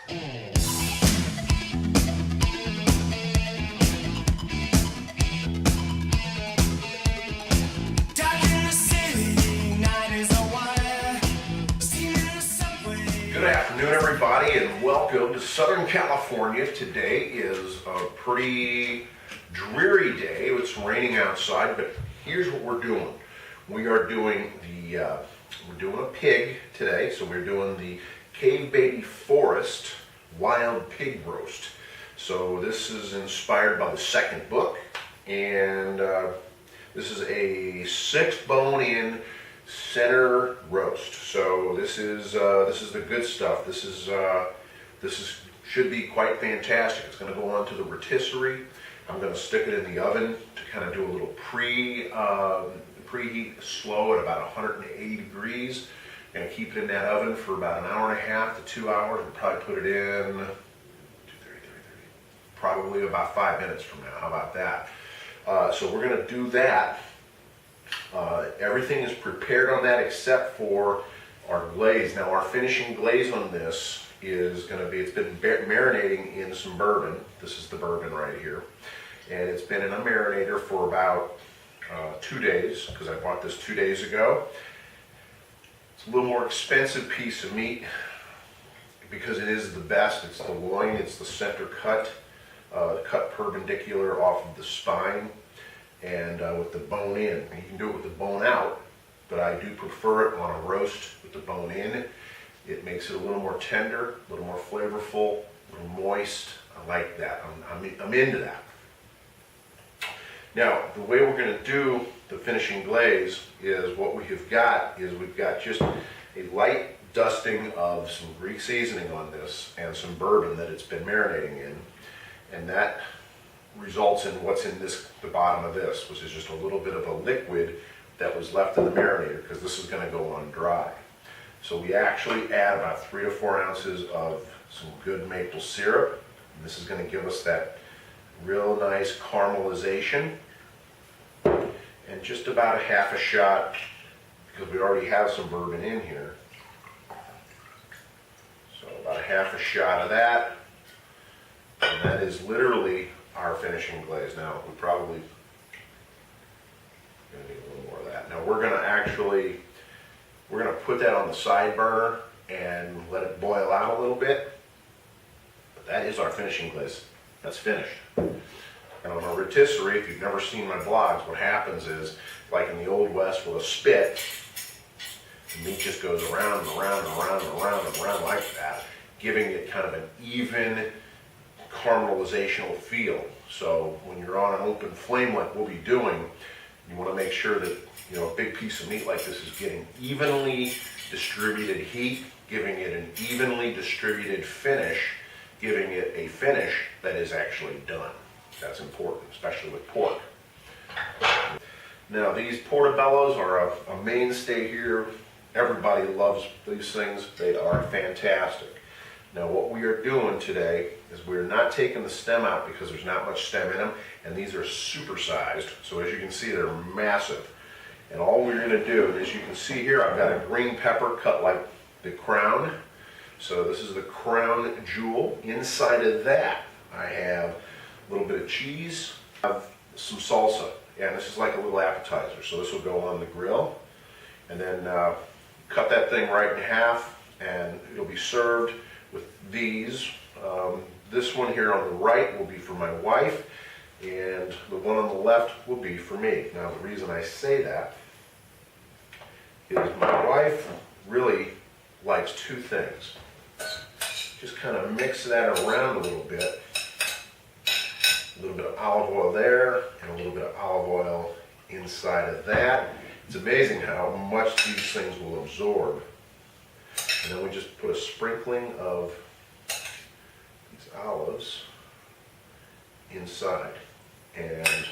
Good afternoon, everybody, and welcome to Southern California. Today is a pretty dreary day. It's raining outside, but here's what we're doing. We are doing we're doing a pig today, so we're doing the Cave Baby Forest Wild Pig Roast. So this is inspired by the second book, and this is a 6 bone-in center roast. So this is the good stuff. This should be quite fantastic. It's going to go onto the rotisserie. I'm going to stick it in the oven to kind of do a little preheat slow at about 180 degrees. Going to keep it in that oven for about an hour and a half to 2 hours. We'll probably put it in probably about 5 minutes from now. How about that? So we're going to do that. Everything is prepared on that except for our glaze. Now our finishing glaze on this is going to be, it's been marinating in some bourbon. This is the bourbon right here. And it's been in a marinator for about 2 days, because I bought this 2 days ago. It's a little more expensive piece of meat because it is the best. It's the loin, it's the center cut, cut perpendicular off of the spine. And with the bone in. You can do it with the bone out, but I do prefer it on a roast with the bone in. It makes it a little more tender, a little more flavorful, a little moist. I like that. I'm into that. Now, the way we're going to do the finishing glaze is what we have got is we've got just a light dusting of some Greek seasoning on this and some bourbon that it's been marinating in, and that results in what's in the bottom of this, which is just a little bit of a liquid that was left in the marinator, because this is going to go on dry. So we actually add about 3 to 4 ounces of some good maple syrup, and this is going to give us that real nice caramelization, and just about a half a shot, because we already have some bourbon in here, so about a half a shot of that, and that is literally our finishing glaze. Now we probably gonna need a little more of that. Now we're gonna put that on the side burner and let it boil out a little bit. But that is our finishing glaze. That's finished. And on a rotisserie, if you've never seen my blogs, what happens is, like in the Old West with a spit, the meat just goes around and around and around and around and around like that, giving it kind of an even caramelizational feel. So when you're on an open flame like we'll be doing, you want to make sure that, you know, a big piece of meat like this is getting evenly distributed heat, giving it an evenly distributed finish, giving it a finish that is actually done. That's important, especially with pork. Now these portobellos are a mainstay here. Everybody loves these things. They are fantastic. Now what we are doing today is we're not taking the stem out because there's not much stem in them, and these are supersized. So as you can see, they're massive. And all we're going to do, and as you can see here, I've got a green pepper cut like the crown. So this is the crown jewel. Inside of that, I have a little bit of cheese, I have some salsa, and this is like a little appetizer. So this will go on the grill, and then cut that thing right in half, and it'll be served with these. This one here on the right will be for my wife, and the one on the left will be for me. Now the reason I say that is my wife really likes 2 things. Just kind of mix that around a little bit. A little bit of olive oil there, and a little bit of olive oil inside of that. It's amazing how much these things will absorb. And then we just put a sprinkling of these olives inside. And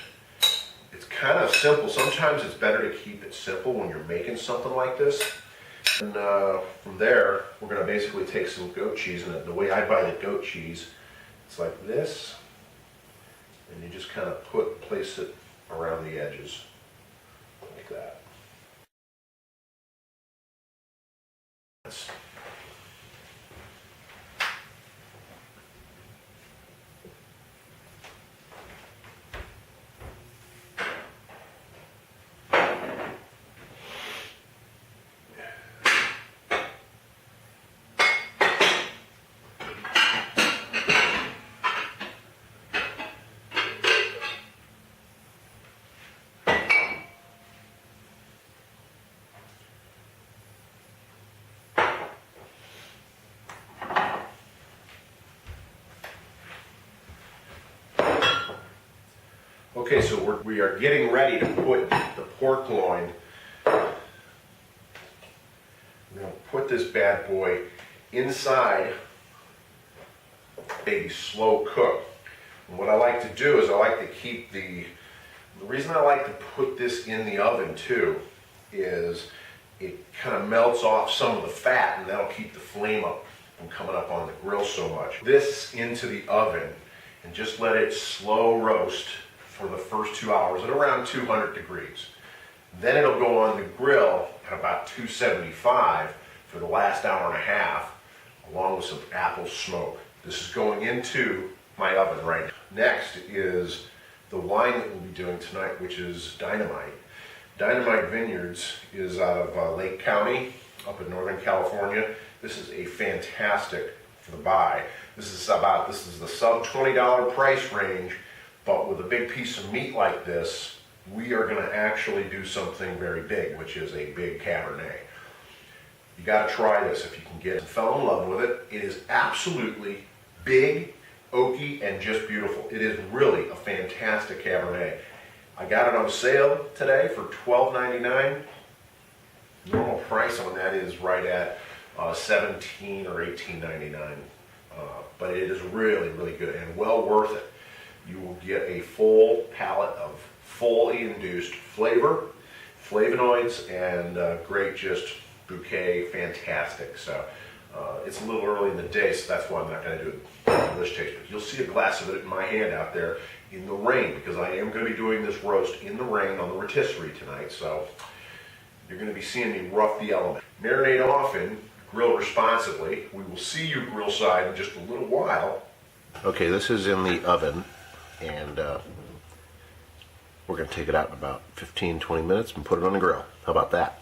it's kind of simple. Sometimes it's better to keep it simple when you're making something like this. And from there, we're going to basically take some goat cheese. And the way I buy the goat cheese, it's like this. And you just kind of place it around the edges, like that. Okay, so we are getting ready to put the pork loin. We're going to put this bad boy inside a slow cook. And what I like to do is I like to keep the reason I like to put this in the oven too is it kind of melts off some of the fat, and that'll keep the flame up from coming up on the grill so much. This into the oven and just let it slow roast for the first 2 hours at around 200 degrees. Then it'll go on the grill at about 275 for the last hour and a half, along with some apple smoke. This is going into my oven right now. Next is the wine that we'll be doing tonight, which is Dynamite. Dynamite Vineyards is out of Lake County, up in Northern California. This is a fantastic for the buy. This is the sub $20 price range, but with a big piece of meat like this, we are going to actually do something very big, which is a big Cabernet. You got to try this if you can get it. I fell in love with it. It is absolutely big, oaky, and just beautiful. It is really a fantastic Cabernet. I got it on sale today for $12.99. Normal price on that is right at $17 or $18.99. But it is really, really good and well worth it. You will get a full palette of fully induced flavor, flavonoids, and great just bouquet, fantastic. So it's a little early in the day, so that's why I'm not going to do a English taste. But you'll see a glass of it in my hand out there in the rain, because I am going to be doing this roast in the rain on the rotisserie tonight. So you're going to be seeing me rough the element. Marinate often, grill responsibly. We will see you grill side in just a little while. Okay, this is in the oven, and we're going to take it out in about 15-20 minutes and put it on the grill. How about that?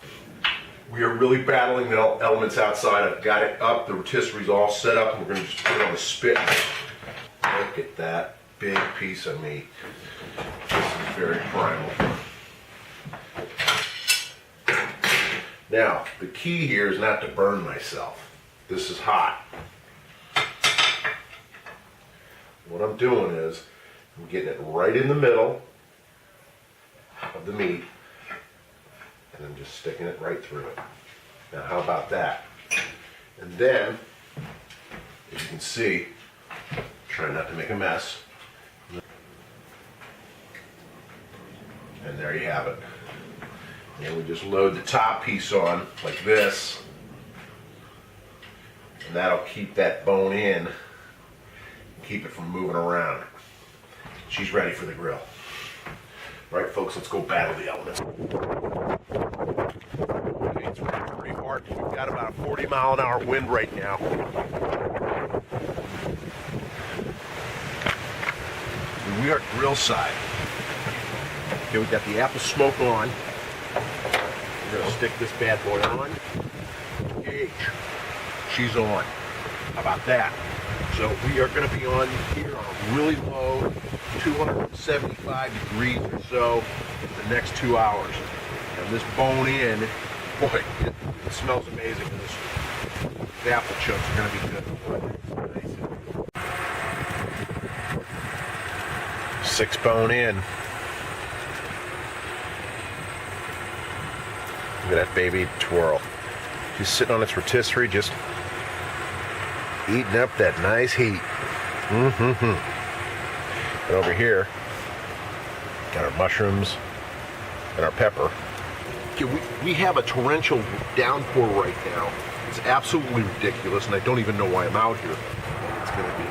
We are really battling the elements outside. I've got it up, the rotisserie's all set up, and we're going to just put it on the spit. Look at that big piece of meat. This is very primal. Now, the key here is not to burn myself. This is hot. What I'm doing is I'm getting it right in the middle of the meat, and I'm just sticking it right through it. Now, how about that? And then, as you can see, try not to make a mess. And there you have it. And we just load the top piece on like this, and that'll keep that bone in, keep it from moving around. She's ready for the grill. All right, folks, let's go battle the elements. Okay, it's raining pretty hard. We've got about a 40-mile-an-hour wind right now. And we are grill side. Okay, we've got the apple smoke on. We're going to stick this bad boy on. Gauge. She's on. How about that? So we are going to be on here on a really low, 275 degrees or so for the next 2 hours. And this bone in, boy, it smells amazing. And this apple chunks are going to be good. Nice. 6 bone in. Look at that baby twirl. She's sitting on its rotisserie, just eating up that nice heat. And over here, got our mushrooms and our pepper. Okay, we have a torrential downpour right now. It's absolutely ridiculous, and I don't even know why I'm out here. It's going to be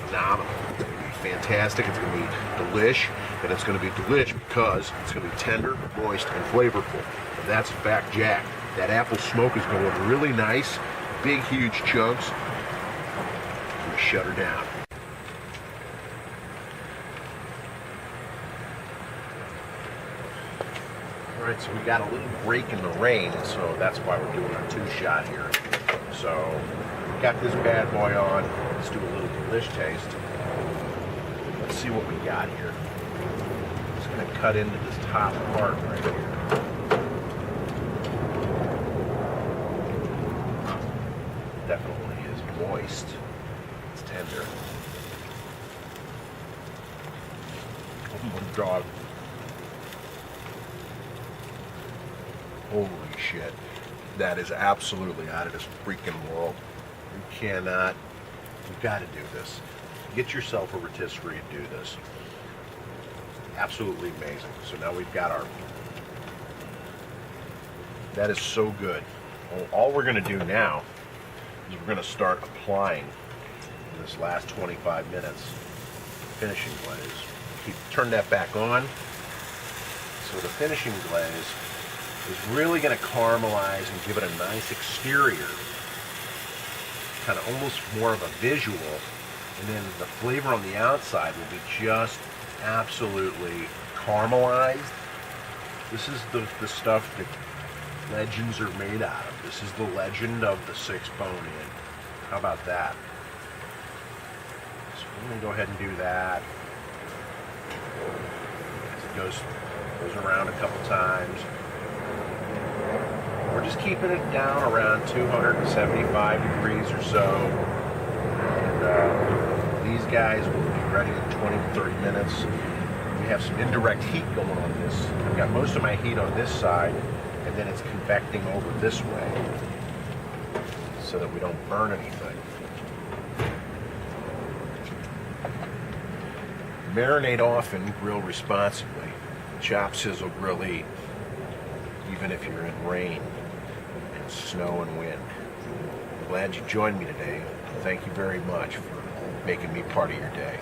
phenomenal. It's going to be fantastic. It's going to be delish, and it's going to be delish because it's going to be tender, moist, and flavorful. And that's a fact, Jack. That apple smoke is going really nice, big, huge chunks. I'm going to shut her down. All right, so we got a little break in the rain, so that's why we're doing our 2-shot here. So, got this bad boy on. Let's do a little delish taste. Let's see what we got here. Just going to cut into this top part right here. Definitely is moist. It's tender. Oh my God. Holy shit. That is absolutely out of this freaking world. You cannot, you've got to do this. Get yourself a rotisserie and do this. Absolutely amazing. So now we've got our, that is so good. Well, all we're going to do now is we're going to start applying in this last 25 minutes finishing glaze. Turn that back on. So the finishing glaze is really going to caramelize and give it a nice exterior, kind of almost more of a visual, and then the flavor on the outside will be just absolutely caramelized. This is the stuff that legends are made out of. This is the legend of the 6 bone-in. How about that? So we're going to go ahead and do that. As it goes around a couple times. We're just keeping it down around 275 degrees or so. And these guys will be ready in 20 to 30 minutes. We have some indirect heat going on this. I've got most of my heat on this side, and then it's convecting over this way so that we don't burn anything. Marinate often, grill responsibly. Chop, sizzle, grill, eat. Even if you're in rain and snow and wind. I'm glad you joined me today. Thank you very much for making me part of your day.